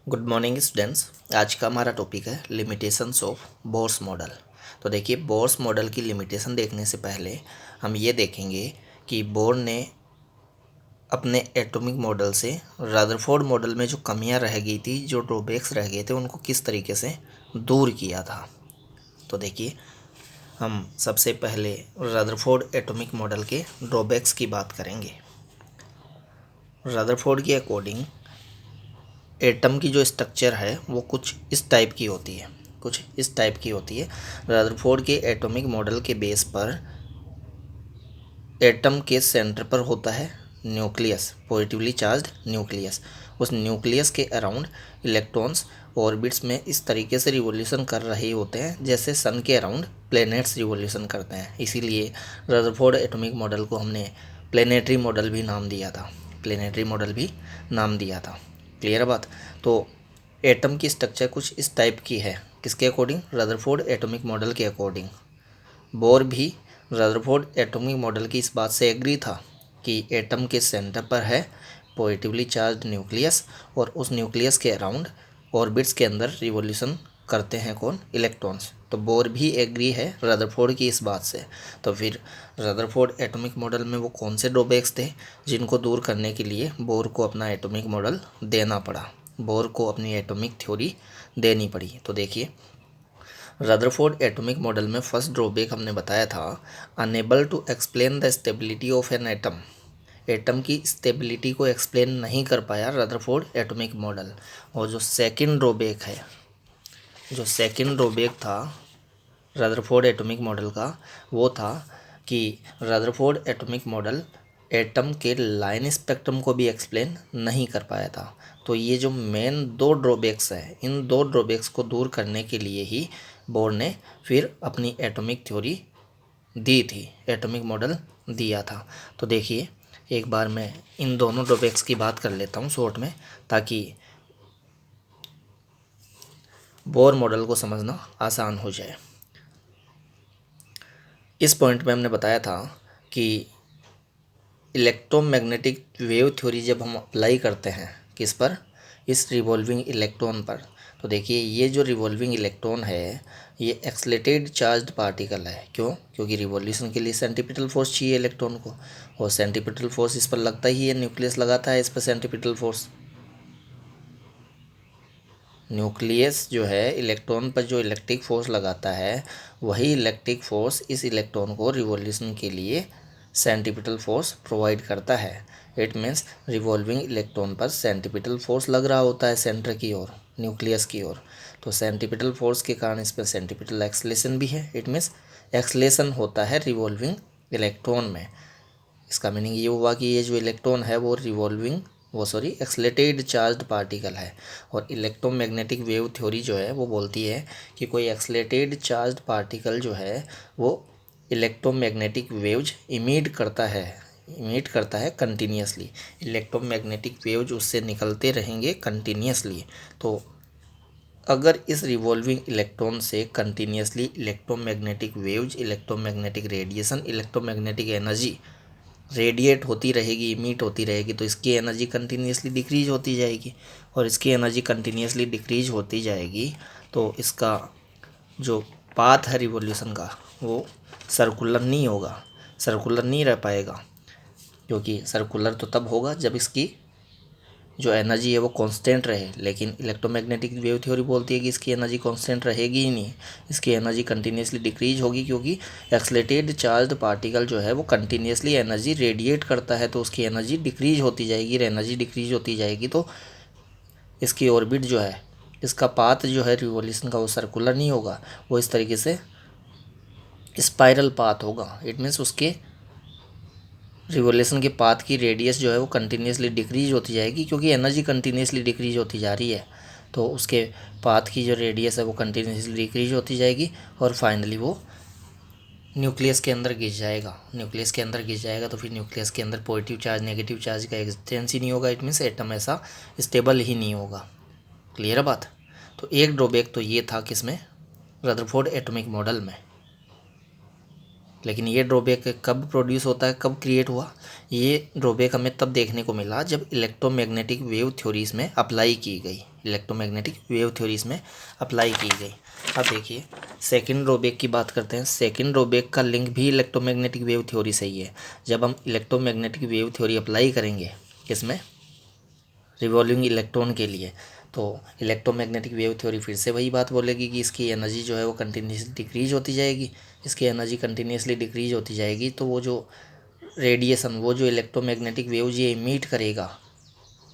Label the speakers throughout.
Speaker 1: Good morning students. आज का हमारा टॉपिक है लिमिटेशंस ऑफ बोर्स मॉडल। तो देखिए, बोर्स मॉडल की लिमिटेशन देखने से पहले हम ये देखेंगे कि बोर ने अपने एटॉमिक मॉडल से रदरफोर्ड मॉडल में जो कमियां रह गई थी, जो ड्रॉबैक्स रह गए थे, उनको किस तरीके से दूर किया था। तो देखिए, हम सबसे पहले रदरफोर्ड एटॉमिक मॉडल के ड्रॉबैक्स की बात करेंगे। रदरफोर्ड के अकॉर्डिंग एटम की जो स्ट्रक्चर है वो कुछ इस टाइप की होती है, रदरफोर्ड के एटॉमिक मॉडल के बेस पर एटम के सेंटर पर होता है न्यूक्लियस, पॉजिटिवली चार्ज्ड न्यूक्लियस। उस न्यूक्लियस के अराउंड इलेक्ट्रॉन्स ऑर्बिट्स में इस तरीके से रिवॉल्यूशन कर रहे होते हैं जैसे सन के अराउंड प्लैनेट्स रिवॉल्यूशन करते हैं। इसीलिए रदरफोर्ड एटॉमिक मॉडल को हमने प्लैनेटरी मॉडल भी नाम दिया था। क्लियर बात। तो एटम की स्ट्रक्चर कुछ इस टाइप की है, किसके अकॉर्डिंग? रदरफोर्ड एटॉमिक मॉडल के अकॉर्डिंग। बोर भी रदरफोर्ड एटॉमिक मॉडल की इस बात से एग्री था कि एटम के सेंटर पर है पॉजिटिवली चार्ज्ड न्यूक्लियस और उस न्यूक्लियस के अराउंड ऑर्बिट्स के अंदर रिवॉल्यूशन करते हैं कौन? इलेक्ट्रॉन्स। तो बोर भी एग्री है रदरफोर्ड की इस बात से। तो फिर रदरफोर्ड एटॉमिक मॉडल में वो कौन से ड्रॉबैक्स थे जिनको दूर करने के लिए बोर को अपना एटॉमिक मॉडल देना पड़ा, बोर को अपनी एटॉमिक थ्योरी देनी पड़ी? तो देखिए, रदरफोर्ड एटॉमिक मॉडल में फर्स्ट ड्रॉबैक हमने बताया था, unable to explain the stability of an atom. Atom की स्टेबिलिटी को एक्सप्लेन नहीं कर पाया रदरफोर्ड एटॉमिक मॉडल। और जो सेकंड ड्रॉबैक था रदरफोर्ड एटॉमिक मॉडल का, वो था कि रदरफोर्ड एटॉमिक मॉडल एटम के लाइन स्पेक्ट्रम को भी एक्सप्लेन नहीं कर पाया था। तो ये जो मेन दो ड्रॉबैक्स है, इन दो ड्रॉबैक्स को दूर करने के लिए ही बोर ने फिर अपनी एटॉमिक थ्योरी दी थी, एटॉमिक मॉडल दिया था। तो देखिए, एक बार मैं इन दोनों ड्रॉबैक्स की बात कर लेता हूँ शॉर्ट में, ताकि बोर मॉडल को समझना आसान हो जाए। इस पॉइंट में हमने बताया था कि इलेक्ट्रोमैग्नेटिक वेव थ्योरी जब हम अप्लाई करते हैं किस पर? इस रिवॉल्विंग इलेक्ट्रॉन पर। तो देखिए, ये जो रिवॉल्विंग इलेक्ट्रॉन है ये एक्सलेटेड चार्ज्ड पार्टिकल है। क्यों? क्योंकि रिवॉल्यूशन के लिए सेंट्रीपिटल फोर्स चाहिए इलेक्ट्रॉन को, और सेंट्रीपिटल फोर्स इस पर लगता ही है, न्यूक्लियस लगाता है इस पर सेंट्रीपिटल फोर्स। न्यूक्लियस जो है इलेक्ट्रॉन पर जो इलेक्ट्रिक फोर्स लगाता है, वही इलेक्ट्रिक फोर्स इस इलेक्ट्रॉन को रिवॉल्यूशन के लिए सेंट्रीपिटल फोर्स प्रोवाइड करता है। इट मीन्स रिवॉल्विंग इलेक्ट्रॉन पर सेंट्रीपिटल फोर्स लग रहा होता है सेंटर की ओर, न्यूक्लियस की ओर। तो सेंट्रीपिटल फोर्स के कारण इस पर सेंट्रीपिटल एक्सलेशन भी है। इट मीन्स एक्सलेशन होता है रिवॉल्विंग इलेक्ट्रॉन में। इसका मीनिंग ये हुआ कि ये जो इलेक्ट्रॉन है वो एक्सलेटेड चार्ज्ड पार्टिकल है। और इलेक्ट्रोमैग्नेटिक वेव थ्योरी जो है वो बोलती है कि कोई एक्सलेटेड चार्ज्ड पार्टिकल जो है वो इलेक्ट्रोमैग्नेटिक वेव्स इमिट करता है कंटिन्यूसली। इलेक्ट्रोमैग्नेटिक वेव्स उससे निकलते रहेंगे कंटिन्यूसली। तो अगर इस रिवॉल्विंग इलेक्ट्रॉन से continuously electromagnetic waves, electromagnetic radiation, electromagnetic energy radiate होती रहेगी, इमिट होती रहेगी, तो इसकी एनर्जी कंटिन्यूसली डिक्रीज होती जाएगी। और इसकी एनर्जी कंटिन्यूसली डिक्रीज होती जाएगी तो इसका जो पाथ है रिवॉल्यूशन का वो सर्कुलर नहीं रह पाएगा। क्योंकि सर्कुलर तो तब होगा जब इसकी जो एनर्जी है वो कांस्टेंट रहे, लेकिन इलेक्ट्रोमैग्नेटिक वेव थ्योरी बोलती है कि इसकी एनर्जी कांस्टेंट रहेगी ही नहीं, इसकी एनर्जी कंटिन्यूसली डिक्रीज होगी। क्योंकि एक्सलेटेड चार्ज्ड पार्टिकल जो है वो कंटिन्यूसली एनर्जी रेडिएट करता है, तो उसकी एनर्जी डिक्रीज होती जाएगी। तो इसकी ऑर्बिट जो है, इसका पाथ जो है रिवॉल्यूशन का, वो सर्कुलर नहीं होगा, वो इस तरीके से स्पाइरल पाथ होगा। इट मीन्स उसके रिवॉल्यूशन के पाथ की रेडियस जो है वो कंटिन्यूसली डिक्रीज होती जाएगी, क्योंकि एनर्जी कंटिन्यूसली डिक्रीज होती जा रही है। तो उसके पाथ की जो रेडियस है वो कंटिन्यूसली डिक्रीज होती जाएगी और फाइनली वो न्यूक्लियस के अंदर घिस जाएगा। तो फिर न्यूक्लियस के अंदर पॉजिटिव चार्ज नेगेटिव चार्ज का एक्सचेंज ही नहीं होगा। इट मीन्स एटम ऐसा स्टेबल ही नहीं होगा। क्लियर है बात। तो एक ड्रॉबैक तो ये था किसमें? रदरफोर्ड एटॉमिक मॉडल में। लेकिन ये ड्रॉबैक कब प्रोड्यूस होता है, कब क्रिएट हुआ? ये ड्रॉबैक हमें तब देखने को मिला जब इलेक्ट्रोमैग्नेटिक वेव थ्योरीज में अप्लाई की गई, इलेक्ट्रोमैग्नेटिक वेव थ्योरीज में अप्लाई की गई। अब देखिए सेकंड ड्रॉबैक की बात करते हैं। सेकंड ड्रॉबैक का लिंक भी इलेक्ट्रोमैग्नेटिक वेव थ्योरी से ही है। जब हम इलेक्ट्रोमैग्नेटिक वेव थ्योरी अप्लाई करेंगे किसमें, रिवॉल्विंग इलेक्ट्रॉन के लिए, तो इलेक्ट्रोमैग्नेटिक वेव थ्योरी फिर से वही बात बोलेगी कि इसकी एनर्जी जो है वो कंटिन्यूसली डिक्रीज होती जाएगी। इसकी एनर्जी कंटिन्यूसली डिक्रीज होती जाएगी तो वो जो रेडिएशन, वो जो इलेक्ट्रोमैग्नेटिक वेव ये इमिट करेगा,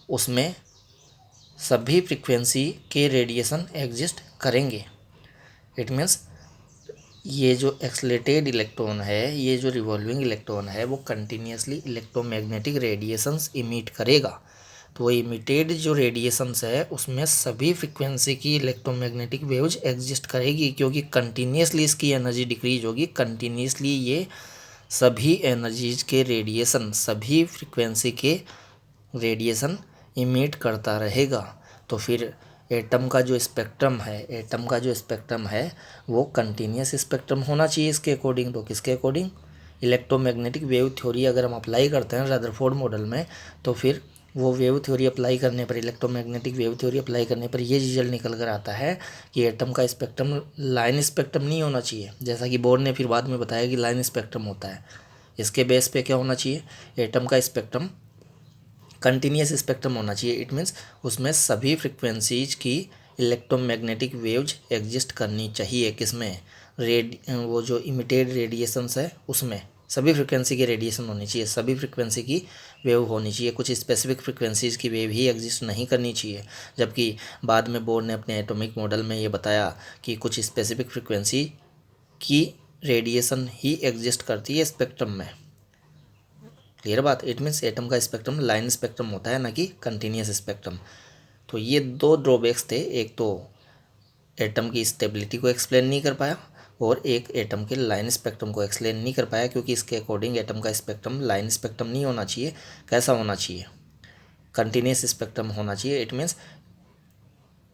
Speaker 1: उसमें सभी फ्रीक्वेंसी के रेडिएशन एग्जिस्ट करेंगे। इट मीन्स ये जो एक्सलेटेड इलेक्ट्रॉन है, ये जो रिवॉल्विंग इलेक्ट्रॉन है, वो कंटिन्यूसली इलेक्ट्रोमैग्नेटिक रेडिएशंस इमिट करेगा। तो इमिटेड जो रेडिएशंस है उसमें सभी फ्रीक्वेंसी की इलेक्ट्रोमैग्नेटिक वेव्स एग्जिस्ट करेगी, क्योंकि कंटिन्यूसली इसकी एनर्जी डिक्रीज होगी। कंटिन्यूसली ये सभी एनर्जीज के रेडिएशन, सभी फ्रीक्वेंसी के रेडिएशन इमिट करता रहेगा। तो फिर एटम का जो स्पेक्ट्रम है, एटम का जो स्पेक्ट्रम है वो कंटिन्यूस स्पेक्ट्रम होना चाहिए इसके अकॉर्डिंग। तो किसके अकॉर्डिंग, इलेक्ट्रोमैग्नेटिक वेव थ्योरी अगर हम अप्लाई करते हैं रदरफोर्ड मॉडल में, तो फिर वो वेव थ्योरी अप्लाई करने पर, इलेक्ट्रोमैग्नेटिक वेव थ्योरी अप्लाई करने पर ये रिजल्ट निकल कर आता है कि एटम का स्पेक्ट्रम लाइन स्पेक्ट्रम नहीं होना चाहिए, जैसा कि बोर ने फिर बाद में बताया कि लाइन स्पेक्ट्रम होता है। इसके बेस पे क्या होना चाहिए, एटम का स्पेक्ट्रम कंटिन्यूस स्पेक्ट्रम होना चाहिए। इट मीन्स उसमें सभी फ्रिक्वेंसीज की इलेक्ट्रोमैग्नेटिक वेव्स एग्जिस्ट करनी चाहिए। किसमें, वो जो इमिटेड रेडिएशंस है उसमें सभी फ्रिक्वेंसी के रेडिएशन होनी चाहिए, सभी फ्रिक्वेंसी की वेव होनी चाहिए। कुछ स्पेसिफिक फ्रिक्वेंसीज की वेव ही एग्जिस्ट नहीं करनी चाहिए। जबकि बाद में बोर ने अपने एटॉमिक मॉडल में ये बताया कि कुछ स्पेसिफिक फ्रिक्वेंसी की रेडिएशन ही एग्जिस्ट करती है स्पेक्ट्रम में। क्लियर बात। इट मीन्स एटम का स्पेक्ट्रम लाइन स्पेक्ट्रम होता है, ना कि कंटिन्यूस स्पेक्ट्रम। तो ये दो ड्रॉबैक्स थे, एक तो एटम की स्टेबिलिटी को एक्सप्लेन नहीं कर पाया और एक एटम के लाइन स्पेक्ट्रम को एक्सप्लेन नहीं कर पाया, क्योंकि इसके अकॉर्डिंग एटम का स्पेक्ट्रम लाइन स्पेक्ट्रम नहीं होना चाहिए। कैसा होना चाहिए, कंटिन्यूस स्पेक्ट्रम होना चाहिए। इट मीन्स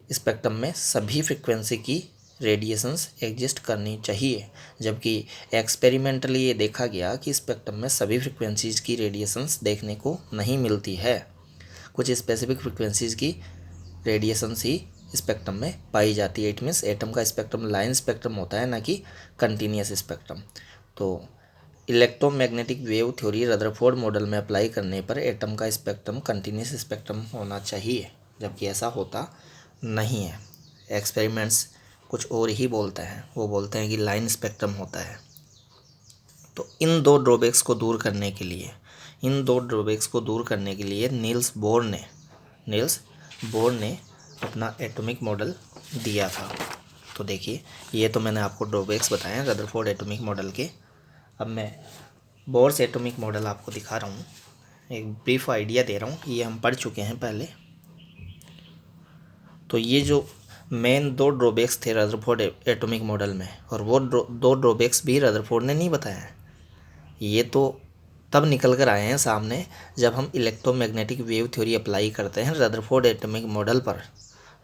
Speaker 1: स्पेक्ट्रम में सभी फ्रिक्वेंसी की रेडिएशंस एग्जिस्ट करनी चाहिए। जबकि एक्सपेरिमेंटली ये देखा गया कि स्पेक्ट्रम में सभी फ्रिक्वेंसीज की रेडिएशंस देखने को नहीं मिलती है, कुछ स्पेसिफिक फ्रिक्वेंसीज की रेडिएशंस ही स्पेक्ट्रम में पाई जाती है। इट मीन्स एटम का स्पेक्ट्रम लाइन स्पेक्ट्रम होता है, ना कि कंटिन्यूस स्पेक्ट्रम। तो electromagnetic wave theory Rutherford model में अप्लाई करने पर एटम का स्पेक्ट्रम कंटिन्यूस स्पेक्ट्रम होना चाहिए, जबकि ऐसा होता नहीं है। एक्सपेरिमेंट्स कुछ और ही बोलते हैं, वो बोलते हैं कि लाइन स्पेक्ट्रम होता है। तो इन दो ड्रॉबैक्स को दूर करने के लिए, नील्स बोर ने अपना एटॉमिक मॉडल दिया था। तो देखिए ये तो मैंने आपको ड्रॉबैक्स बताए हैं रदरफोर्ड एटॉमिक मॉडल के। अब मैं बोर्स एटॉमिक मॉडल आपको दिखा रहा हूँ, एक ब्रीफ आइडिया दे रहा हूँ। ये हम पढ़ चुके हैं पहले। तो ये जो मेन दो ड्रॉबैक्स थे रदरफोर्ड एटॉमिक मॉडल में, और वो दो ड्रॉबैक्स भी रदरफोर्ड ने नहीं बताया। ये तो तब निकल कर आए हैं सामने जब हम इलेक्ट्रोमैग्नेटिक वेव थ्योरी अप्लाई करते हैं रदरफोर्ड एटॉमिक मॉडल पर।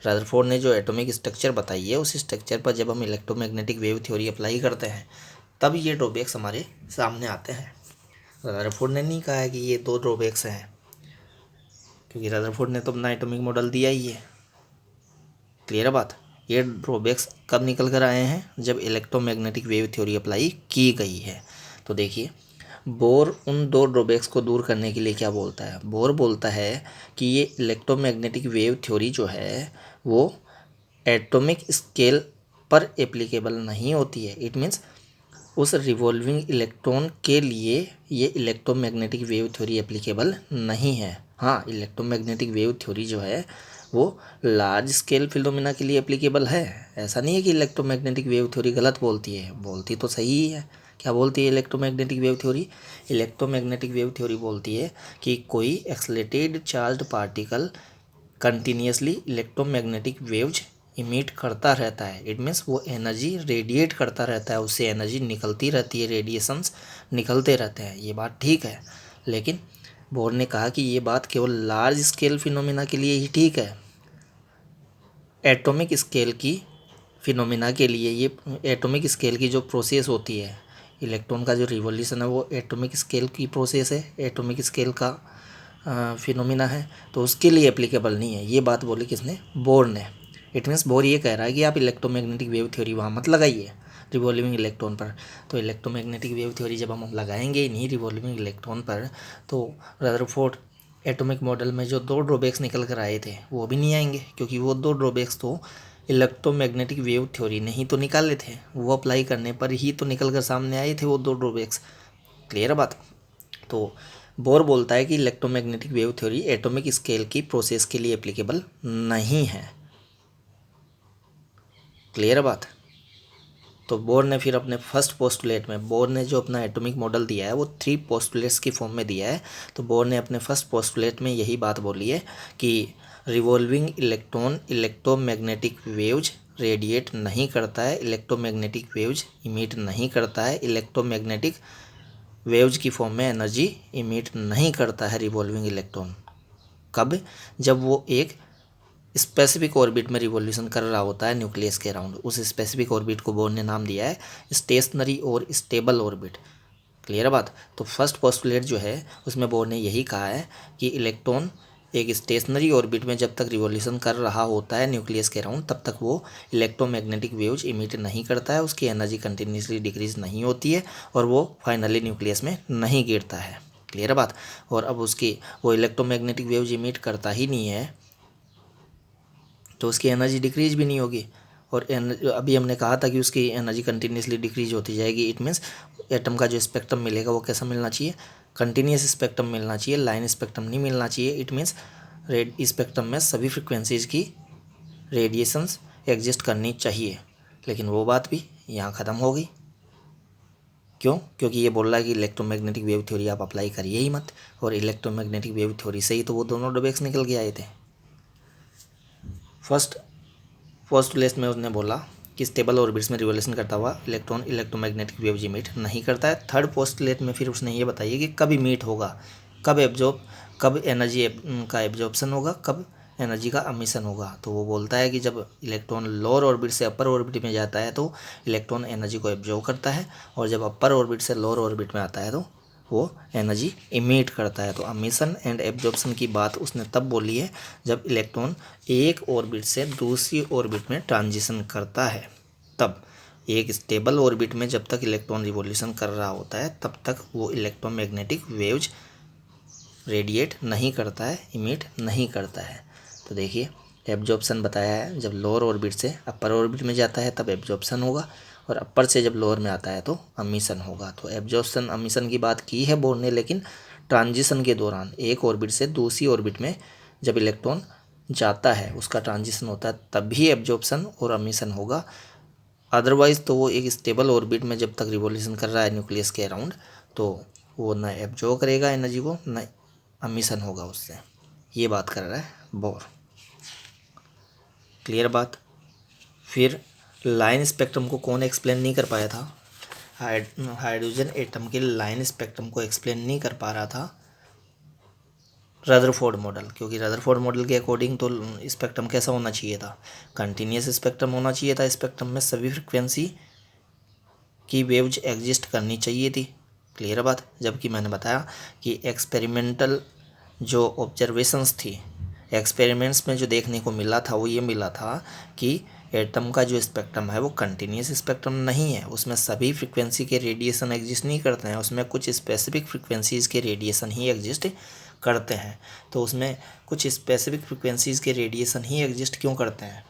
Speaker 1: रदरफोर्ड ने जो एटॉमिक स्ट्रक्चर बताई है, उस स्ट्रक्चर पर जब हम इलेक्ट्रोमैग्नेटिक वेव थ्योरी अप्लाई करते हैं, तब ये ड्रॉबैक्स हमारे सामने आते हैं। रदरफोर्ड ने नहीं कहा है कि ये दो ड्रॉबैक्स हैं, क्योंकि रदरफोर्ड ने तो अपना एटॉमिक मॉडल दिया ही है। क्लियर बात। ये ड्रॉबैक्स कब निकल कर आए हैं, जब इलेक्ट्रोमैग्नेटिक वेव थ्योरी अप्लाई की गई है। तो देखिए बोर उन दो ड्रॉबैक्स को दूर करने के लिए क्या बोलता है, बोर बोलता है कि ये इलेक्ट्रोमैग्नेटिक वेव थ्योरी जो है वो एटॉमिक स्केल पर एप्लीकेबल नहीं होती है। इट मीन्स उस रिवॉल्विंग इलेक्ट्रॉन के लिए ये इलेक्ट्रोमैग्नेटिक वेव थ्योरी एप्लीकेबल नहीं है। हाँ, इलेक्ट्रोमैग्नेटिक वेव थ्योरी जो है वो लार्ज स्केल फिनोमेना के लिए एप्लीकेबल है। ऐसा नहीं है कि इलेक्ट्रोमैग्नेटिक वेव थ्योरी गलत बोलती है, बोलती तो सही ही है। क्या बोलती है electromagnetic wave theory? Electromagnetic wave theory बोलती है कि कोई accelerated charged particle continuously electromagnetic waves emit करता रहता है। इट मीन्स वो एनर्जी रेडिएट करता रहता है, उससे एनर्जी निकलती रहती है, रेडिएशंस निकलते रहते हैं। ये बात ठीक है, लेकिन बोर ने कहा कि ये बात केवल लार्ज स्केल फिनोमेना के लिए ही ठीक है। एटॉमिक स्केल की फिनोमेना के लिए, ये एटॉमिक स्केल की जो प्रोसेस होती है, इलेक्ट्रॉन का जो रिवॉल्यूशन है वो एटॉमिक स्केल की प्रोसेस है, एटॉमिक स्केल का फिनोमिना है, तो उसके लिए एप्लीकेबल नहीं है। ये बात बोली किसने? बोर ने। इट मीन्स बोर ये कह रहा है कि आप इलेक्ट्रोमैग्नेटिक वेव थ्योरी वहाँ मत लगाइए रिवॉल्विंग इलेक्ट्रॉन पर। तो इलेक्ट्रोमैग्नेटिक वेव थ्योरी जब हम लगाएंगे ही नहीं रिवॉल्विंग इलेक्ट्रॉन पर, तो रदरफोर्ड एटॉमिक मॉडल में जो 2 ड्रॉबैक्स निकल कर आए थे वो भी नहीं आएंगे, क्योंकि वो 2 ड्रॉबैक्स तो इलेक्ट्रोमैग्नेटिक वेव थ्योरी ने ही तो निकाले थे, वो अप्लाई करने पर ही तो निकल कर सामने आए थे वो 2 ड्रॉबैक्स। क्लियर है बात? तो बोर बोलता है कि electromagnetic wave theory atomic scale की प्रोसेस के लिए एप्लीकेबल नहीं है। क्लियर है बात? तो बोर ने फिर अपने फर्स्ट पोस्टुलेट में, बोर ने जो अपना एटॉमिक मॉडल दिया है वो 3 पोस्टुलेट्स की फॉर्म में दिया है। तो बोर ने अपने फर्स्ट पोस्टुलेट में यही बात बोली है कि revolving electron electromagnetic waves radiate नहीं करता है, इलेक्ट्रोमैग्नेटिक वेव्स इमिट नहीं करता है, इलेक्ट्रोमैग्नेटिक वेव्स की फॉर्म में एनर्जी इमिट नहीं करता है रिवॉल्विंग इलेक्ट्रॉन। कब? जब वो एक स्पेसिफिक ऑर्बिट में रिवॉल्यूशन कर रहा होता है न्यूक्लियस के अराउंड। उस स्पेसिफिक ऑर्बिट को बोर ने नाम दिया है स्टेशनरी और स्टेबल ऑर्बिट। क्लियर है बात? तो फर्स्ट पोस्टुलेट जो है उसमें बोर ने यही कहा है कि इलेक्ट्रॉन एक स्टेशनरी ऑर्बिट में जब तक रिवॉल्यूशन कर रहा होता है न्यूक्लियस के अराउंड, तब तक वो इलेक्ट्रोमैग्नेटिक वेव्स इमिट नहीं करता है, उसकी एनर्जी कंटिन्यूसली डिक्रीज नहीं होती है और वो फाइनली न्यूक्लियस में नहीं गिरता है। क्लियर है बात? और अब उसकी वो इलेक्ट्रोमैग्नेटिक वेव्स इमिट करता ही नहीं है तो उसकी एनर्जी डिक्रीज भी नहीं होगी। और अभी हमने कहा था कि उसकी एनर्जी कंटिन्यूसली डिक्रीज होती जाएगी। इट मीन्स एटम का जो स्पेक्ट्रम मिलेगा वो कैसा मिलना चाहिए? कंटिन्यूस स्पेक्ट्रम मिलना चाहिए, लाइन स्पेक्ट्रम नहीं मिलना चाहिए। इट मीन्स रेड स्पेक्ट्रम में सभी फ्रिक्वेंसीज की रेडिएशंस एग्जिस्ट करनी चाहिए। लेकिन वो बात भी यहाँ ख़त्म हो गई। क्यों? क्योंकि ये बोल रहा है कि इलेक्ट्रोमैग्नेटिक वेव थ्योरी आप अप्लाई करिए ही मत, और इलेक्ट्रोमैग्नेटिक वेव थ्योरी से ही तो वो दोनों डोबेक्स निकल के आए थे। फर्स्ट पोस्टुलेट में उसने बोला कि स्टेबल ऑर्बिट्स में रिवॉल्यूशन करता हुआ इलेक्ट्रॉन इलेक्ट्रोमैग्नेटिक वेव्स इमिट नहीं करता है। थर्ड पोस्टुलेट में फिर उसने ये बताइए कि कब इमिट होगा, कब एनर्जी का एब्जॉर्प्शन होगा, कब एनर्जी का अमिशन होगा। तो वो बोलता है कि जब इलेक्ट्रॉन लोअर ऑर्बिट से अपर ऑर्बिट में जाता है तो इलेक्ट्रॉन एनर्जी को एब्जॉर्ब करता है, और जब अपर ऑर्बिट से लोअर ऑर्बिट में आता है तो वो एनर्जी इमिट करता है। तो अमिशन एंड एब्जॉर्प्शन की बात उसने तब बोली है जब इलेक्ट्रॉन एक ऑर्बिट से दूसरी ऑर्बिट में ट्रांजिशन करता है। तब एक स्टेबल ऑर्बिट में जब तक इलेक्ट्रॉन रिवॉल्यूशन कर रहा होता है तब तक वो इलेक्ट्रोमैग्नेटिक वेव्स रेडिएट नहीं करता है, इमिट नहीं करता है। तो देखिए एब्जॉर्प्शन बताया है, जब लोअर ऑर्बिट से अपर ऑर्बिट में जाता है तब एब्जॉर्प्शन होगा, और अपर से जब लोअर में आता है तो अमिशन होगा। तो एब्जॉर्प्शन अमिशन की बात की है बोर ने, लेकिन ट्रांजिशन के दौरान एक ऑर्बिट से दूसरी ऑर्बिट में जब इलेक्ट्रॉन जाता है उसका ट्रांजिशन होता है तभी एब्जॉर्प्शन और अमिशन होगा। अदरवाइज़ तो वो एक स्टेबल ऑर्बिट में जब तक रिवॉल्यूशन कर रहा है न्यूक्लियस के अराउंड तो वो न एब्जॉर्ब करेगा एनर्जी को, न अमिशन होगा उससे। ये बात कर रहा है बोर। क्लियर बात? फिर लाइन स्पेक्ट्रम को कौन एक्सप्लेन नहीं कर पाया था? हाइड्रोजन एटम के लाइन स्पेक्ट्रम को एक्सप्लेन नहीं कर पा रहा था रदरफोर्ड मॉडल, क्योंकि रदरफोर्ड मॉडल के अकॉर्डिंग तो स्पेक्ट्रम कैसा होना चाहिए था? कंटिन्यूस स्पेक्ट्रम होना चाहिए था। स्पेक्ट्रम में सभी फ्रिक्वेंसी की वेव्स एग्जिस्ट करनी चाहिए थी। क्लियर बात? जबकि मैंने बताया कि एक्सपेरिमेंटल जो ऑब्जर्वेशंस थी, एक्सपेरिमेंट्स में जो देखने को मिला था वो ये मिला था कि एटम का जो स्पेक्ट्रम है वो कंटिन्यूस स्पेक्ट्रम नहीं है, उसमें सभी फ्रिक्वेंसी के रेडिएशन एग्जिस्ट नहीं करते हैं, उसमें कुछ स्पेसिफिक फ्रिक्वेंसीज़ के रेडिएशन ही एग्जिस्ट करते हैं। तो उसमें कुछ स्पेसिफिक फ्रिक्वेंसीज़ के रेडिएशन ही एग्जिस्ट क्यों करते हैं,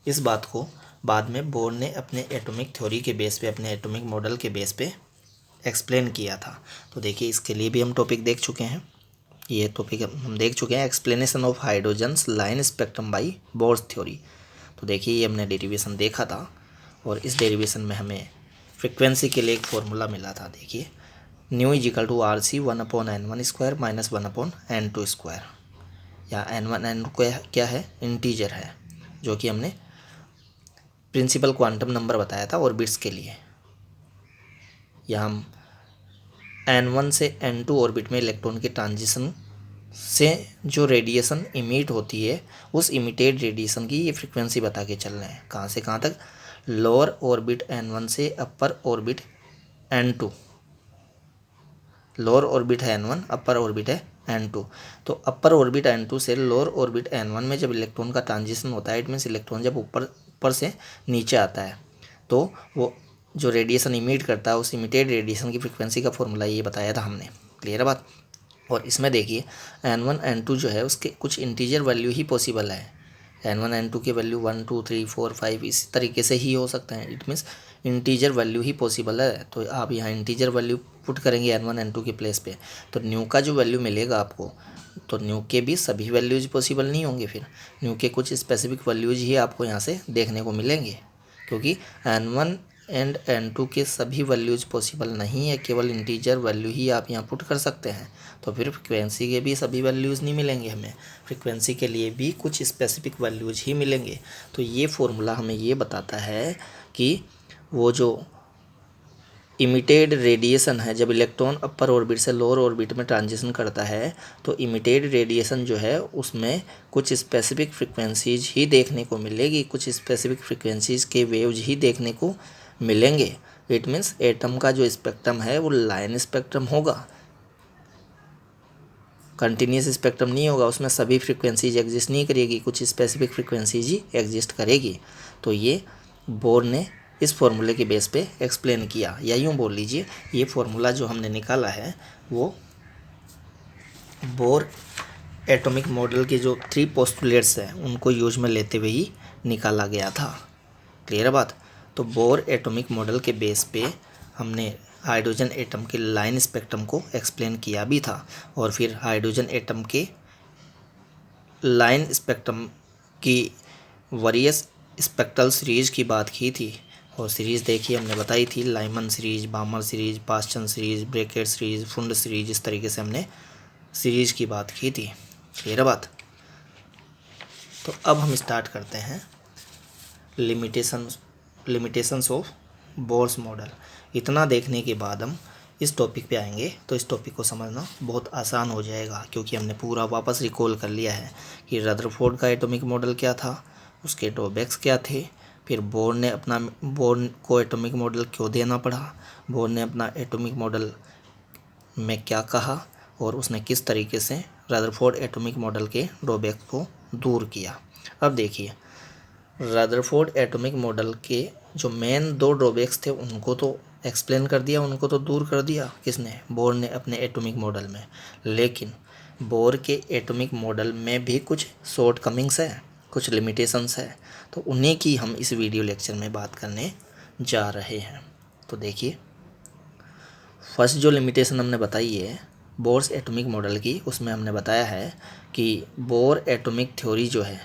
Speaker 1: इस बात को बाद में बोर ने अपने एटॉमिक थ्योरी के बेस पे, अपने एटॉमिक मॉडल के बेस पे एक्सप्लेन किया था। तो देखिए इसके लिए भी हम टॉपिक देख चुके हैं, ये टॉपिक हम देख चुके हैं, explanation of hydrogens line spectrum by bourse theory. तो देखिए ये हमने डेरिवेशन देखा था, और इस डेरिवेशन में हमें फ्रिक्वेंसी के लिए एक फॉर्मूला मिला था। देखिए nu equal to R C 1/n1 square minus 1/n2 square, या n1 n2 क्या है? इंटीजर है, जो कि हमने प्रिंसिपल क्वांटम नंबर बताया था ऑर्बिट्स के लिए। या हम n1 से n2 ऑर्बिट में इलेक्ट्रॉन के ट्रांजिशन से जो रेडिएशन इमिट होती है उस इमिटेड रेडिएशन की ये फ्रिक्वेंसी बता के चल रहे हैं। कहाँ से कहाँ तक? लोअर ऑर्बिट n1 से अपर ऑर्बिट N2, लोअर ऑर्बिट है N1, अपर ऑर्बिट है N2। तो अपर ऑर्बिट N2 से लोअर ऑर्बिट N1 में जब इलेक्ट्रॉन का ट्रांजिशन होता है, इट मीन्स इलेक्ट्रॉन जब ऊपर से नीचे आता है, तो वो जो रेडिएशन इमिट करता है, उस इमिटेड रेडिएशन की फ्रिक्वेंसी का फॉर्मूला ये बताया था हमने। क्लियर है बात। और इसमें देखिए N1 N2 जो है उसके कुछ इंटीजर वैल्यू ही पॉसिबल है। N1 N2 की वैल्यू 1 2 3 4 5 इसी तरीके से ही हो सकते हैं। It means integer value he possible है। तो आप यहाँ इंटीजर वैल्यू पुट करेंगे N1 N2 के प्लेस पे, तो न्यू का जो वैल्यू मिलेगा आपको, तो न्यू के भी सभी वैल्यूज पॉसिबल नहीं होंगे। फिर न्यू के कुछ स्पेसिफिक वैल्यूज ही आपको यहाँ से देखने को मिलेंगे, क्योंकि N1 एंड N2 के सभी वैल्यूज पॉसिबल नहीं है, केवल इंटीजर वैल्यू ही आप यहाँ पुट कर सकते हैं। तो फिर फ्रिक्वेंसी के भी सभी वैल्यूज़ नहीं मिलेंगे हमें, फ्रिक्वेंसी के लिए भी कुछ स्पेसिफिक वैल्यूज ही मिलेंगे। तो ये फॉर्मूला हमें ये बताता है कि वो जो इमिटेड रेडिएशन है, जब इलेक्ट्रॉन अपर ऑर्बिट से लोअर ऑर्बिट में ट्रांजिशन करता है, तो इमिटेड रेडिएशन जो है उसमें कुछ स्पेसिफिक फ्रिक्वेंसीज ही देखने को मिलेगी, कुछ स्पेसिफिक फ्रिक्वेंसीज के वेव्स ही देखने को मिलेंगे। इट मीन्स एटम का जो स्पेक्ट्रम है वो लाइन स्पेक्ट्रम होगा, कंटिन्यूस स्पेक्ट्रम नहीं होगा, उसमें सभी फ्रिक्वेंसीज एग्जिस्ट नहीं करेगी, कुछ स्पेसिफिक फ्रिक्वेंसीज ही एग्जिस्ट करेगी। तो ये बोर ने इस फॉर्मूले के बेस पे एक्सप्लेन किया, या यूँ बोल लीजिए ये फॉर्मूला जो हमने निकाला है वो बोर एटॉमिक मॉडल के जो 3 पोस्टुलेट्स हैं उनको यूज में लेते हुए ही निकाला गया था। क्लियर है बात। तो बोर एटॉमिक मॉडल के बेस पे हमने हाइड्रोजन एटम के लाइन स्पेक्ट्रम को एक्सप्लेन किया भी था, और फिर हाइड्रोजन एटम के लाइन स्पेक्ट्रम की वेरियस स्पेक्ट्रल सीरीज की बात की थी। और सीरीज़ देखिए हमने बताई थी, Lyman series, Balmer series, Paschen series, Brackett series, Pfund series, इस तरीके से हमने सीरीज की बात की थी। क्लियर है बात। तो अब हम स्टार्ट करते हैं लिमिटेशंस ऑफ बोर्स मॉडल। इतना देखने के बाद हम इस टॉपिक पे आएंगे, तो इस टॉपिक को समझना बहुत आसान हो जाएगा, क्योंकि हमने पूरा वापस रिकॉल कर लिया है कि रदरफोर्ड का एटॉमिक मॉडल क्या था, उसके ड्रॉबैक्स क्या थे, फिर बोर्न को एटॉमिक मॉडल क्यों देना पड़ा, बोर्न ने अपना एटॉमिक मॉडल में क्या कहा, और उसने किस तरीके से रदरफोर्ड एटॉमिक मॉडल के ड्रॉबैक को दूर किया। अब देखिए रदरफोर्ड एटॉमिक मॉडल के जो मेन 2 ड्रॉबैक्स थे उनको तो एक्सप्लेन कर दिया, उनको तो दूर कर दिया किसने, बोर ने अपने एटॉमिक मॉडल में। लेकिन बोर के एटॉमिक मॉडल में भी कुछ शॉर्टकमिंग्स है, कुछ लिमिटेशंस है, तो उन्हीं की हम इस वीडियो लेक्चर में बात करने जा रहे हैं। तो देखिए फर्स्ट जो लिमिटेशन हमने बताई है बोर्स एटॉमिक मॉडल की, उसमें हमने बताया है कि बोर एटॉमिक थ्योरी जो है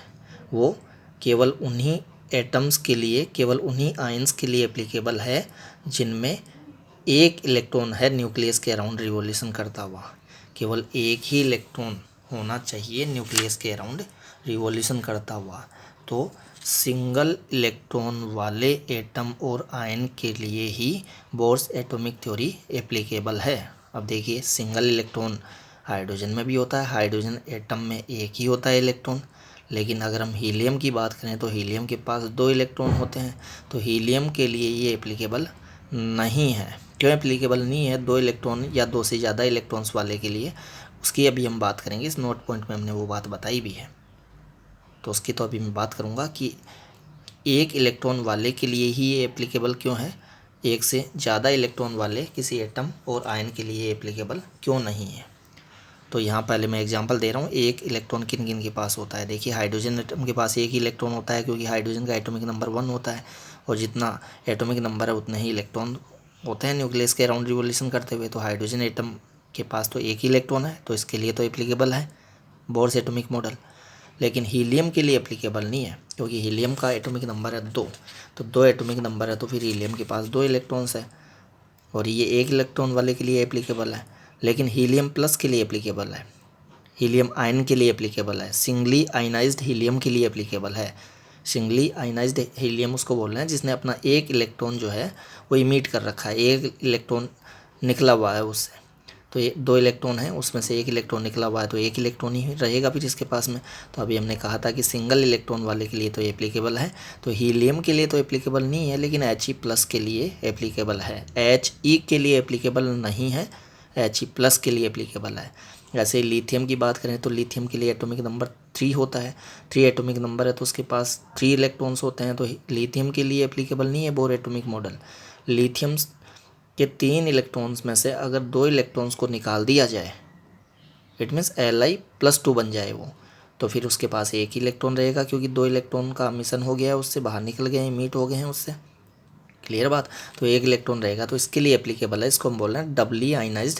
Speaker 1: वो केवल उन्हीं एटम्स के लिए, केवल उन्हीं आयंस के लिए एप्लीकेबल है जिनमें एक इलेक्ट्रॉन है न्यूक्लियस के अराउंड रिवॉल्यूशन करता हुआ। केवल एक ही इलेक्ट्रॉन होना चाहिए न्यूक्लियस के अराउंड रिवॉल्यूशन करता हुआ। तो सिंगल इलेक्ट्रॉन वाले एटम और आयन के लिए ही बोर्स एटॉमिक थ्योरी एप्लीकेबल है। अब देखिए सिंगल इलेक्ट्रॉन हाइड्रोजन में भी होता है, हाइड्रोजन एटम में एक ही होता है इलेक्ट्रॉन। लेकिन अगर हम हीलियम की बात करें तो हीलियम के पास 2 इलेक्ट्रॉन होते हैं, तो हीलियम के लिए ये एप्लीकेबल नहीं है। क्यों एप्लीकेबल नहीं है 2 इलेक्ट्रॉन या 2 से ज़्यादा इलेक्ट्रॉन्स वाले के लिए, उसकी अभी हम बात करेंगे। इस नोट पॉइंट में हमने वो बात बताई भी है, तो उसकी तो अभी मैं बात करूँगा कि एक इलेक्ट्रॉन वाले के लिए ही ये एप्लीकेबल क्यों है, एक से ज़्यादा इलेक्ट्रॉन वाले किसी एटम और आयन के लिए एप्लीकेबल क्यों नहीं है। तो यहाँ पहले मैं एग्जांपल दे रहा हूँ, एक इलेक्ट्रॉन किन किन के पास होता है। देखिए हाइड्रोजन एटम के पास एक ही इलेक्ट्रॉन होता है, क्योंकि हाइड्रोजन का एटॉमिक नंबर 1 होता है, और जितना एटॉमिक नंबर है उतने ही इलेक्ट्रॉन होते हैं न्यूक्लियस के अराउंड रिवॉल्यूशन करते हुए। तो हाइड्रोजन एटम के पास तो एक ही इलेक्ट्रॉन है, तो इसके लिए तो एप्लीकेबल है बोर्स एटॉमिक मॉडल। लेकिन हीलियम के लिए एप्लीकेबल नहीं है, क्योंकि हीलियम का एटॉमिक नंबर है 2, तो 2 एटॉमिक नंबर है, तो फिर हीलियम के पास 2 इलेक्ट्रॉन्स है, और ये एक इलेक्ट्रॉन वाले के लिए एप्लीकेबल है। लेकिन हीलियम प्लस के लिए एप्लीकेबल है, हीलियम आयन के लिए एप्लीकेबल है, सिंगली आयनाइज्ड हीलियम के लिए एप्लीकेबल है। सिंगली आयनाइज्ड हीलियम उसको बोल रहे हैं जिसने अपना एक इलेक्ट्रॉन जो है वो इमिट कर रखा है, एक इलेक्ट्रॉन निकला हुआ है उससे। तो ये 2 इलेक्ट्रॉन है, उसमें से 1 इलेक्ट्रॉन निकला हुआ है तो 1 इलेक्ट्रॉन ही रहेगा फिर इसके पास में। तो अभी हमने कहा था कि सिंगल इलेक्ट्रॉन वाले के लिए तो एप्लीकेबल है, तो हीलियम के लिए तो एप्लीकेबल नहीं है, लेकिन He+ के लिए एप्लीकेबल है। He के लिए एप्लीकेबल नहीं है, He+ के लिए एप्लीकेबल है। ऐसे ही लिथियम की बात करें तो लिथियम के लिए एटॉमिक नंबर 3 होता है, 3 एटॉमिक नंबर है तो उसके पास 3 इलेक्ट्रॉन्स होते हैं, तो लिथियम के लिए एप्लीकेबल नहीं है बोर एटॉमिक मॉडल। लिथियम के 3 इलेक्ट्रॉन्स में से अगर 2 इलेक्ट्रॉन्स को निकाल दिया जाए, इट मीन्स Li+2 बन जाए वो, तो फिर उसके पास 1 इलेक्ट्रॉन रहेगा, क्योंकि 2 इलेक्ट्रॉन का मिशन हो गया है, उससे बाहर निकल गए हैं, मीट हो गए हैं उससे। क्लियर बात। तो 1 इलेक्ट्रॉन रहेगा, तो इसके लिए एप्लीकेबल है। इसको हम बोल रहे हैं डबली आयनाइज्ड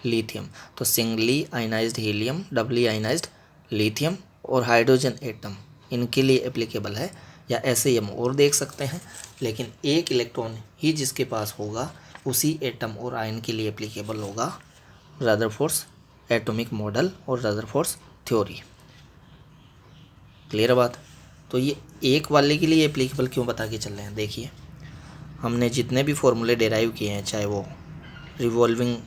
Speaker 1: लिथियम। तो singly ionized helium, doubly ionized lithium और हाइड्रोजन एटम, इनके लिए एप्लीकेबल है। या ऐसे ही हम और देख सकते हैं, लेकिन 1 इलेक्ट्रॉन ही जिसके पास होगा उसी एटम और आयन के लिए एप्लीकेबल होगा रदरफोर्ड्स एटॉमिक मॉडल और रदरफोर्ड्स थ्योरी। क्लियर बात। तो ये एक वाले के लिए एप्लीकेबल क्यों बता के चल रहे हैं, देखिए हमने जितने भी फॉर्मूले डेराइव किए हैं, चाहे वो रिवॉल्विंग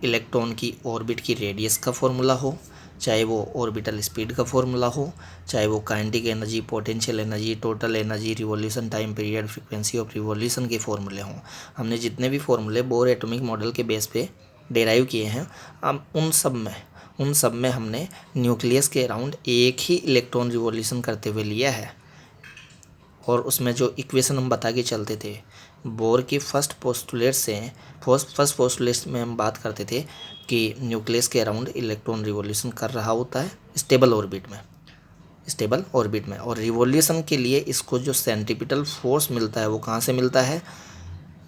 Speaker 1: इलेक्ट्रॉन की ऑर्बिट की रेडियस का फॉर्मूला हो, चाहे वो ऑर्बिटल स्पीड का फॉर्मूला हो, चाहे वो kinetic energy, potential energy, total energy, revolution time period, frequency of revolution के फॉर्मूले हों, हमने जितने भी फॉर्मूले बोर एटॉमिक मॉडल के बेस पे डेराइव किए हैं, अब उन सब में हमने न्यूक्लियस के अराउंड एक ही इलेक्ट्रॉन रिवॉल्यूशन करते हुए लिया है। और उसमें जो इक्वेशन हम बता के चलते थे बोर की फर्स्ट पोस्टुलेट में हम बात करते थे कि न्यूक्लियस के अराउंड इलेक्ट्रॉन रिवॉल्यूशन कर रहा होता है स्टेबल ऑर्बिट में। और रिवॉल्यूशन के लिए इसको जो सेंट्रीपिटल फोर्स मिलता है वो कहाँ से मिलता है,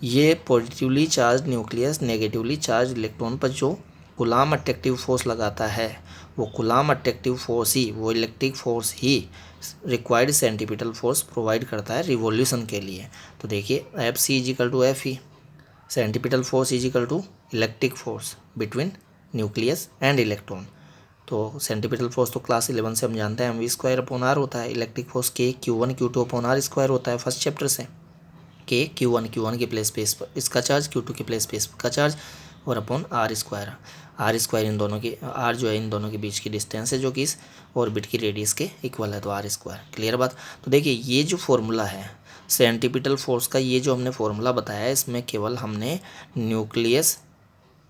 Speaker 1: ये positively charge nucleus negatively charge electron पर जो कूलाम अट्रैक्टिव फोर्स लगाता है, वो कूलाम अट्रैक्टिव फोर्स ही, वो इलेक्ट्रिक फोर्स ही रिक्वायर्ड सेंट्रीपिटल फोर्स प्रोवाइड करता है रिवॉल्यूशन के लिए। तो देखिए Fc=Fe, centripetal force = electric force between nucleus and electron. तो सेंट्रीपिटल फोर्स तो क्लास 11 से हम जानते हैं mv²/r होता है, इलेक्ट्रिक फोर्स K Q1Q2/r² होता है फर्स्ट चैप्टर से। K Q1 के प्लेस पे इसका चार्ज, Q2 के प्लेस पे इसका चार्ज, और अपॉन r² इन दोनों की, r जो है इन दोनों के बीच की डिस्टेंस है जो कि इस ऑर्बिट की रेडियस के इक्वल है, तो r²। क्लियर बात। तो देखिए ये जो फॉर्मूला है सेंट्रीपिटल फोर्स का, ये जो हमने फॉर्मूला बताया है, इसमें केवल हमने न्यूक्लियस,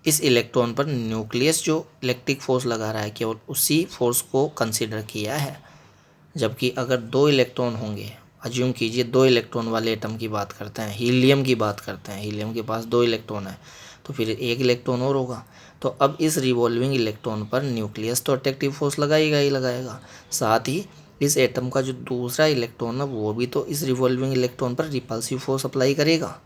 Speaker 1: इस इलेक्ट्रॉन पर न्यूक्लियस जो इलेक्ट्रिक फोर्स लगा रहा है केवल उसी फोर्स को कंसिडर किया है। जबकि अगर 2 इलेक्ट्रॉन होंगे, अज्यूम कीजिए 2 इलेक्ट्रॉन वाले एटम की बात करते हैं, हीलियम की बात करते हैं, हीलियम के पास 2 इलेक्ट्रॉन है, तो फिर 1 इलेक्ट्रॉन और होगा। तो अब इस रिवॉल्विंग इलेक्ट्रॉन पर न्यूक्लियस तो अट्रैक्टिव फोर्स लगाएगा ही लगाएगा, साथ ही इस एटम का जो दूसरा इलेक्ट्रॉन है वो भी तो इस रिवॉल्विंग इलेक्ट्रॉन पर रिपल्सिव फोर्स अप्लाई करेगा।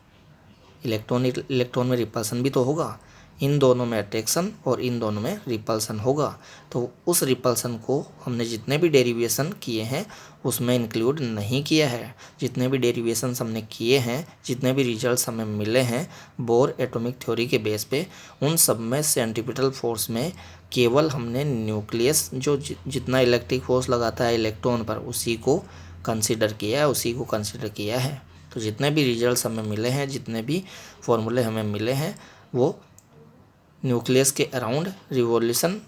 Speaker 1: इलेक्ट्रॉन में रिपल्सन भी तो होगा, इन दोनों में अट्रैक्शन और इन दोनों में रिपल्सन होगा। तो उस रिपल्सन को हमने जितने भी डेरिवेशन किए हैं उसमें इंक्लूड नहीं किया है। जितने भी डेरिवेशंस हमने किए हैं, जितने भी रिजल्ट्स हमें मिले हैं बोर एटॉमिक थ्योरी के बेस पे, उन सब में सेंट्रीपिटल फोर्स में केवल हमने न्यूक्लियस जो जितना इलेक्ट्रिक फोर्स लगाता है इलेक्ट्रॉन पर उसी को कंसिडर किया है। तो जितने भी रिजल्ट्स हमें मिले हैं, जितने भी फॉर्मूले हमें मिले हैं, वो न्यूक्लियस के अराउंड रिवॉल्यूशन,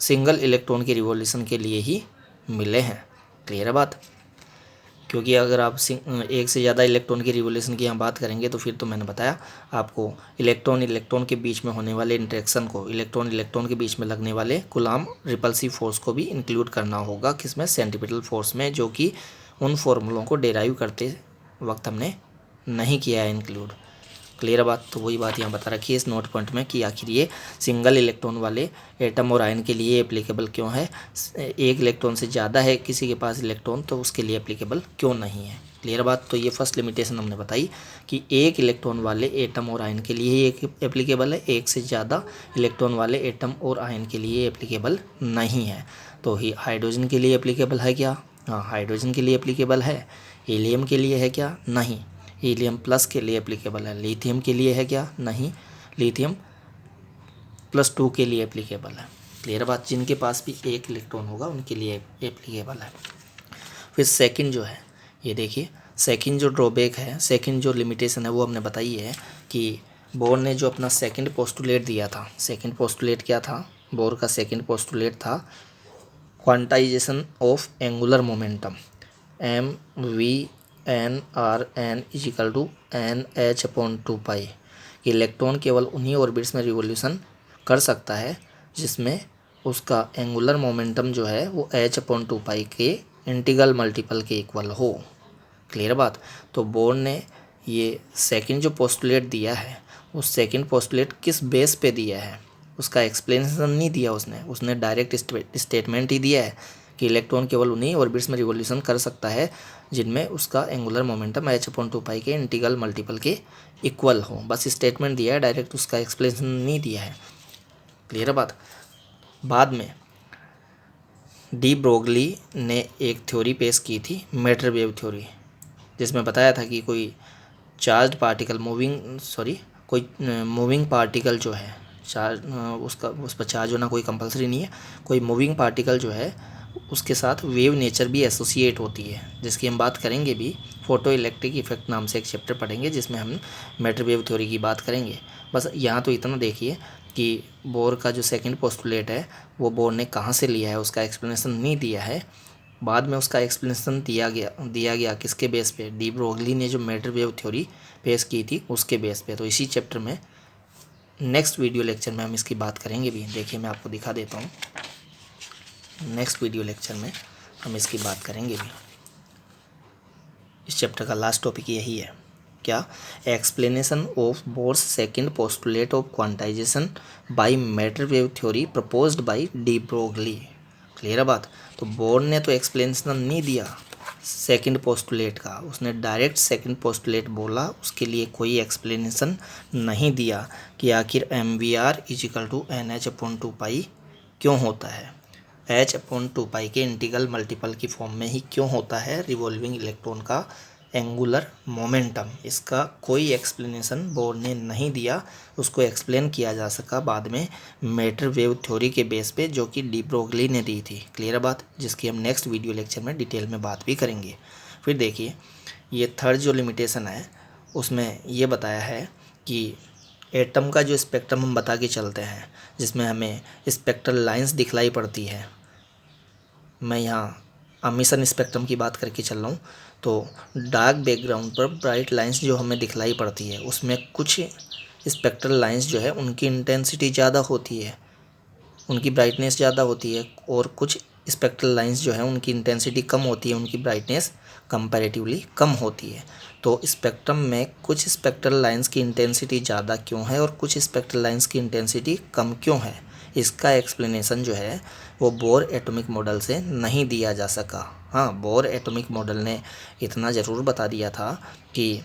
Speaker 1: सिंगल इलेक्ट्रॉन की रिवॉल्यूशन के लिए ही मिले हैं। क्लियर है बात। क्योंकि अगर आप एक से ज़्यादा इलेक्ट्रॉन की रिवॉल्यूशन की यहाँ बात करेंगे तो फिर तो मैंने बताया आपको इलेक्ट्रॉन के बीच में होने वाले इंटरेक्शन को, इलेक्ट्रॉन के बीच में लगने वाले कूलाम रिपल्सिव फोर्स को भी इंक्लूड करना होगा, किसमें, सेंट्रीपिटल फोर्स में, जो कि उन फॉर्मूलों को डेराइव करते वक्त हमने नहीं किया है इंक्लूड। क्लियर बात। तो वही बात यहाँ बता रखी है इस नोट पॉइंट में कि आखिर ये सिंगल इलेक्ट्रॉन वाले एटम और आयन के लिए एप्लीकेबल क्यों है, 1 इलेक्ट्रॉन से ज़्यादा है किसी के पास इलेक्ट्रॉन तो उसके लिए एप्लीकेबल क्यों नहीं है। क्लियर बात। तो ये फर्स्ट लिमिटेशन हमने बताई कि 1 इलेक्ट्रॉन वाले एटम और आयन के लिए ही एप्लीकेबल है, 1 से ज़्यादा इलेक्ट्रॉन वाले एटम और आयन के लिए एप्लीकेबल नहीं है। तो ही हाइड्रोजन के लिए एप्लीकेबल है क्या? हाँ, हाइड्रोजन के लिए एप्लीकेबल है। हीलियम के लिए है क्या? नहीं। हीलियम+ के लिए एप्लीकेबल है। लिथियम के लिए है क्या? नहीं। लिथियम+2 के लिए एप्लीकेबल है। क्लियर बात। जिनके पास भी 1 इलेक्ट्रॉन होगा उनके लिए एप्लीकेबल है। फिर सेकंड जो है, ये देखिए सेकंड जो ड्रॉबैक है, सेकंड जो लिमिटेशन है वो हमने बताई है कि बोर ने जो अपना सेकंड पोस्टुलेट दिया था, सेकंड पोस्टुलेट क्या था, बोर का सेकंड पोस्टुलेट था quantization of angular momentum, MV(n(r(n) equal to NH/2 कि इलेक्ट्रॉन केवल उन्हीं ऑर्बिट्स में रिवोल्यूशन कर सकता है जिसमें उसका एंगुलर मोमेंटम जो है वो H/2 के इंटीग्रल मल्टीपल के इक्वल हो। क्लियर बात। तो बोर ने ये सेकंड जो पोस्टुलेट दिया है, उस सेकंड पोस्टुलेट किस बेस पे दिया है, उसका एक्सप्लेनेशन नहीं दिया उसने डायरेक्ट स्टेटमेंट ही दिया है कि इलेक्ट्रॉन केवल उन्हीं ऑर्बिट्स में रिवोल्यूशन कर सकता है जिनमें उसका एंगुलर मोमेंटम H/2 के इंटीग्रल मल्टीपल के इक्वल हो। बस स्टेटमेंट दिया है, डायरेक्ट उसका एक्सप्लेनेशन नहीं दिया है। क्लियर बात। बाद में डी ब्रोगली ने एक थ्योरी पेश की थी, मैटर वेव थ्योरी, जिसमें बताया था कि कोई चार्ज पार्टिकल कोई मूविंग पार्टिकल जो है चार्ज, उस पर चार्ज होना कोई कंपलसरी नहीं है, कोई मूविंग पार्टिकल जो है उसके साथ वेव नेचर भी एसोसिएट होती है, जिसकी हम बात करेंगे भी। फोटो इलेक्ट्रिक इफेक्ट नाम से एक चैप्टर पढ़ेंगे जिसमें हम मैटर वेव थ्योरी की बात करेंगे। बस यहाँ तो इतना देखिए कि बोर का जो सेकंड पोस्टुलेट है वो बोर ने कहाँ से लिया है, उसका एक्सप्लेनेशन नहीं दिया है। बाद में उसका एक्सप्लेनेशन दिया गया किसके बेस पे, डी ब्रोगली ने जो मैटर वेव थ्योरी पेश की थी उसके बेस पे। तो इसी चैप्टर में नेक्स्ट वीडियो लेक्चर में हम इसकी बात करेंगे भी। देखिए मैं आपको दिखा देता हूँ, नेक्स्ट वीडियो लेक्चर में हम इसकी बात करेंगे भी। इस चैप्टर का लास्ट टॉपिक यही है, क्या, explanation of Bohr's second postulate of quantization by matter wave theory proposed by de Broglie. Clear है बात। तो बोर ने तो एक्सप्लेनेशन नहीं दिया सेकंड पोस्टुलेट का, उसने डायरेक्ट सेकंड पोस्टुलेट बोला, उसके लिए कोई एक्सप्लेनेशन नहीं दिया कि आखिर MVR इजिकल टू NH/2 क्यों होता है, H/2 के इंटीग्रल मल्टीपल की फॉर्म में ही क्यों होता है रिवॉल्विंग इलेक्ट्रॉन का एंगुलर मोमेंटम। इसका कोई एक्सप्लेनेशन बोर ने नहीं दिया, उसको एक्सप्लेन किया जा सका बाद में मैटर वेव थ्योरी के बेस पे, जो कि डी ब्रोगली ने दी थी। क्लियर बात, जिसकी हम नेक्स्ट वीडियो लेक्चर में डिटेल में बात भी करेंगे। फिर देखिए ये थर्ड जो लिमिटेशन है उसमें ये बताया है कि एटम का जो स्पेक्ट्रम हम बता के चलते हैं, जिसमें हमें स्पेक्ट्रल लाइंस दिखलाई पड़ती है। मैं यहाँ एमिशन स्पेक्ट्रम की बात करके चल रहा हूँ। तो डार्क बैकग्राउंड पर ब्राइट लाइंस जो हमें दिखलाई पड़ती है, उसमें कुछ स्पेक्ट्रल लाइंस जो है उनकी इंटेंसिटी ज़्यादा होती है, उनकी ब्राइटनेस ज़्यादा होती है, और कुछ स्पेक्ट्रल लाइंस जो है उनकी इंटेंसिटी कम होती है, उनकी ब्राइटनेस कंपैरेटिवली कम होती है। तो स्पेक्ट्रम में कुछ स्पेक्ट्रल लाइंस की इंटेंसिटी ज़्यादा क्यों है और कुछ स्पेक्ट्रल लाइंस की इंटेंसिटी कम क्यों है, इसका एक्सप्लेनेशन जो है वो बोर एटॉमिक मॉडल से नहीं दिया जा सका। हाँ, बोर एटॉमिक मॉडल ने इतना ज़रूर बता दिया था कि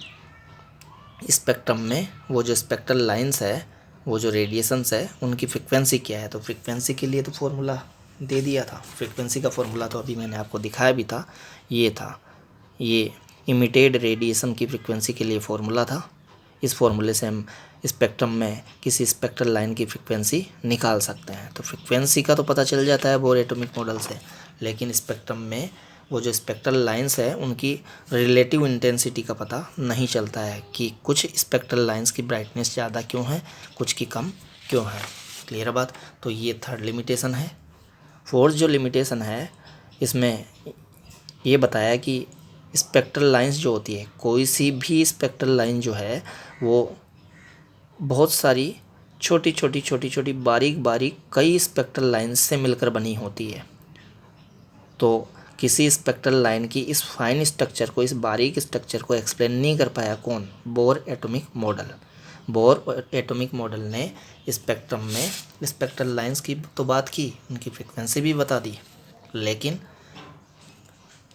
Speaker 1: स्पेक्ट्रम में वो जो स्पेक्ट्रल लाइंस है, वो जो रेडिएशंस है, उनकी फ्रिक्वेंसी क्या है। तो फ्रिक्वेंसी के लिए तो फॉर्मूला दे दिया था, फ्रिक्वेंसी का फॉर्मूला तो अभी मैंने आपको दिखाया भी था, ये था, ये इमिटेड रेडिएशन की फ्रिक्वेंसी के लिए फॉर्मूला था। इस फॉर्मूले से हम स्पेक्ट्रम में किसी स्पेक्ट्रल लाइन की फ्रिक्वेंसी निकाल सकते हैं। तो फ्रिक्वेंसी का तो पता चल जाता है बोर एटॉमिक मॉडल से, लेकिन स्पेक्ट्रम में वो जो स्पेक्ट्रल लाइंस है उनकी रिलेटिव इंटेंसिटी का पता नहीं चलता है कि कुछ स्पेक्ट्रल लाइंस की ब्राइटनेस ज़्यादा क्यों है, कुछ की कम क्यों है। क्लियर बात। तो ये थर्ड लिमिटेशन है। फोर्थ जो लिमिटेशन है इसमें ये बताया कि स्पेक्ट्रल लाइंस जो होती है, कोई सी भी स्पेक्ट्रल लाइन जो है वो बहुत सारी छोटी बारीक कई स्पेक्ट्रल लाइंस से मिलकर बनी होती है। तो किसी स्पेक्ट्रल लाइन की इस फाइन स्ट्रक्चर को, इस बारीक स्ट्रक्चर को एक्सप्लेन नहीं कर पाया कौन, bore atomic model. Bore atomic model ने स्पेक्ट्रम में स्पेक्ट्रल लाइंस की तो बात की, उनकी फ्रिक्वेंसी भी बता दी, लेकिन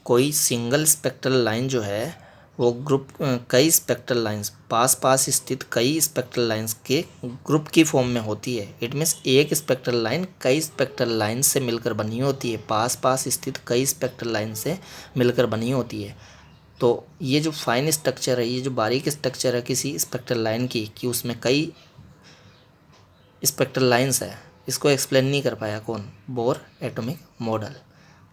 Speaker 1: कोई सिंगल स्पेक्ट्रल लाइन जो है वो ग्रुप, कई स्पेक्ट्रल लाइंस, पास स्थित कई स्पेक्ट्रल लाइंस के ग्रुप की फॉर्म में होती है। इट मीन्स एक स्पेक्ट्रल लाइन कई स्पेक्ट्रल लाइन से मिलकर बनी होती है, पास स्थित कई स्पेक्ट्रल लाइन से मिलकर बनी होती है। तो ये जो फाइन स्ट्रक्चर है, ये जो बारीक स्ट्रक्चर है किसी स्पेक्ट्रल लाइन की, कि उसमें कई स्पेक्ट्रल लाइंस है, इसको एक्सप्लेन नहीं कर पाया कौन, बोर एटॉमिक मॉडल।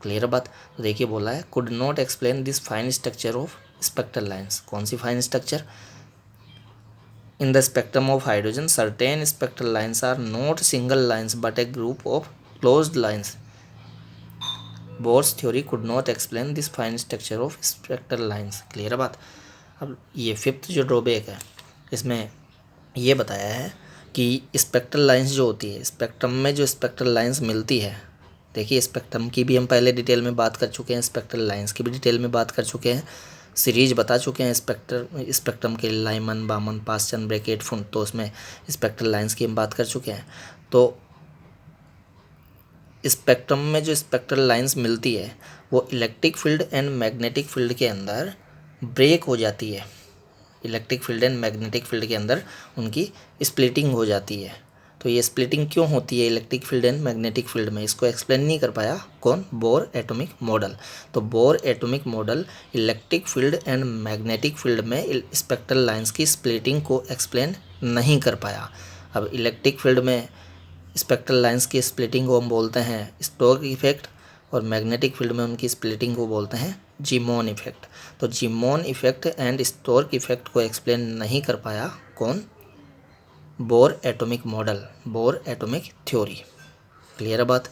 Speaker 1: क्लियर बात। तो देखिए बोला है could not explain this fine structure of spectral lines. कौन सी fine structure, In the spectrum of hydrogen, certain spectral lines are not single lines but a group of closed lines. Bohr's theory could not explain this fine structure of spectral lines. Clear है बात। अब ये fifth जो drawback है इसमें ये बताया है कि स्पेक्ट्रल लाइंस जो होती है, स्पेक्ट्रम में जो स्पेक्ट्रल लाइंस मिलती है, देखिए स्पेक्ट्रम की भी हम पहले डिटेल में बात कर चुके हैं, स्पेक्ट्रल लाइंस की भी डिटेल में बात कर चुके हैं, सीरीज बता चुके हैं स्पेक्ट्रम के लाइमन, बामन, पासचंद, ब्रैकेट, फुंट, तो उसमें स्पेक्ट्रल लाइंस की हम बात कर चुके हैं। तो स्पेक्ट्रम में जो स्पेक्ट्रल लाइंस मिलती है वो electric field and magnetic field के अंदर ब्रेक हो जाती है, electric field and magnetic field के अंदर उनकी स्प्लिटिंग हो जाती है। तो ये स्प्लिटिंग क्यों होती है electric field and magnetic field में, इसको एक्सप्लेन नहीं कर पाया कौन, बोर एटॉमिक मॉडल। तो bore atomic model electric field and magnetic field में स्पेक्ट्रल लाइंस की स्प्लिटिंग को एक्सप्लेन नहीं कर पाया। अब इलेक्ट्रिक फील्ड में स्पेक्ट्रल लाइंस की स्प्लिटिंग को हम बोलते हैं स्टोक इफेक्ट, और मैग्नेटिक फील्ड में उनकी स्प्लिटिंग को बोलते हैं जीमोन इफेक्ट। तो जीमोन इफेक्ट एंड स्टोर्क इफेक्ट को एक्सप्लेन नहीं कर पाया कौन, bore atomic model, bore atomic theory. Clear है बात।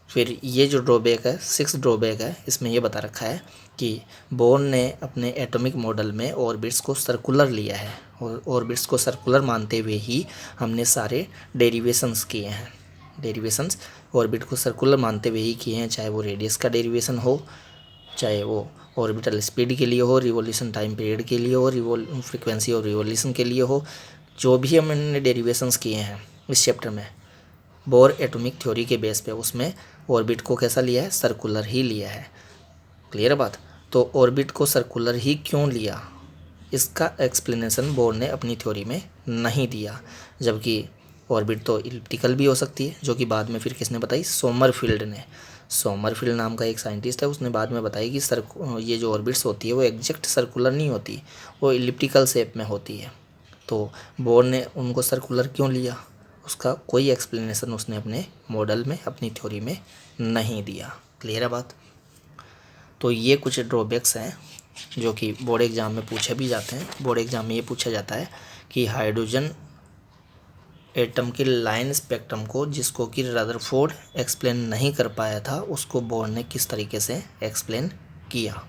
Speaker 1: फिर ये जो ड्रॉबैक है, सिक्स ड्रॉबैक है, इसमें ये बता रखा है कि बोर ने अपने एटॉमिक मॉडल में ऑर्बिट्स को सर्कुलर लिया है, और ऑर्बिट्स को सर्कुलर मानते हुए ही हमने सारे डेरिवेशंस किए हैं, डेरिवेशंस ऑर्बिट को सर्कुलर मानते हुए ही किए हैं, चाहे वो रेडियस का डेरिवेशन हो, चाहे वो ऑर्बिटल स्पीड के लिए हो, रिवॉल्यूशन टाइम पीरियड के लिए हो, फ्रीक्वेंसी ऑफ रिवॉल्यूशन के लिए हो, जो भी हमने डेरिवेशंस किए हैं इस चैप्टर में बोर एटॉमिक थ्योरी के बेस पे, उसमें ऑर्बिट को कैसा लिया है, सर्कुलर ही लिया है। क्लियर बात। तो ऑर्बिट को सर्कुलर ही क्यों लिया, इसका एक्सप्लेनेशन बोर ने अपनी थ्योरी में नहीं दिया, जबकि ऑर्बिट तो इलिप्टिकल भी हो सकती है, जो कि बाद में फिर किसने बताई, सोमरफील्ड ने। सोमरफील्ड नाम का एक साइंटिस्ट है, उसने बाद में बताई कि ये जो ऑर्बिट्स होती है वो एग्जैक्ट सर्कुलर नहीं होती, वो इलिप्टिकल शेप में होती है। तो बोर ने उनको सर्कुलर क्यों लिया, उसका कोई एक्सप्लेनेशन उसने अपने मॉडल में, अपनी थ्योरी में नहीं दिया। क्लियर है बात। तो ये कुछ ड्रॉबैक्स हैं जो कि बोर्ड एग्ज़ाम में पूछे भी जाते हैं। बोर्ड एग्ज़ाम में ये पूछा जाता है कि हाइड्रोजन एटम के लाइन स्पेक्ट्रम को, जिसको कि रदरफोर्ड एक्सप्लेन नहीं कर पाया था, उसको बोर ने किस तरीके से एक्सप्लेन किया।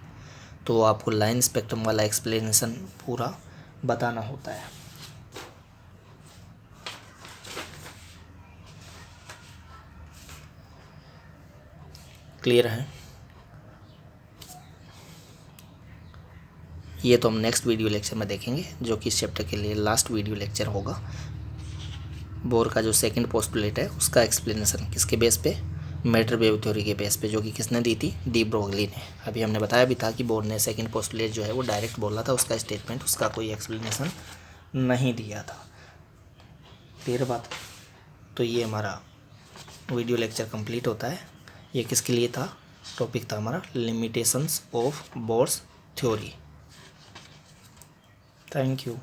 Speaker 1: तो आपको लाइन स्पेक्ट्रम वाला एक्सप्लेनेशन पूरा बताना होता है। क्लियर है। ये तो हम नेक्स्ट वीडियो लेक्चर में देखेंगे, जो कि इस चैप्टर के लिए लास्ट वीडियो लेक्चर होगा। बोर का जो सेकंड पोस्टुलेट है उसका एक्सप्लेनेशन किसके बेस पे, मैटर वेव थ्योरी के बेस पे, जो कि किसने दी थी, डी ब्रोगली ने। अभी हमने बताया भी था कि बोर ने सेकंड पोस्टुलेट जो है वो डायरेक्ट बोला था, उसका स्टेटमेंट, उसका कोई एक्सप्लेनेशन नहीं दिया था। क्लियर बात। तो ये हमारा वीडियो लेक्चर कंप्लीट होता है। ये किसके लिए था, टॉपिक था हमारा limitations of bourse theory. Thank you.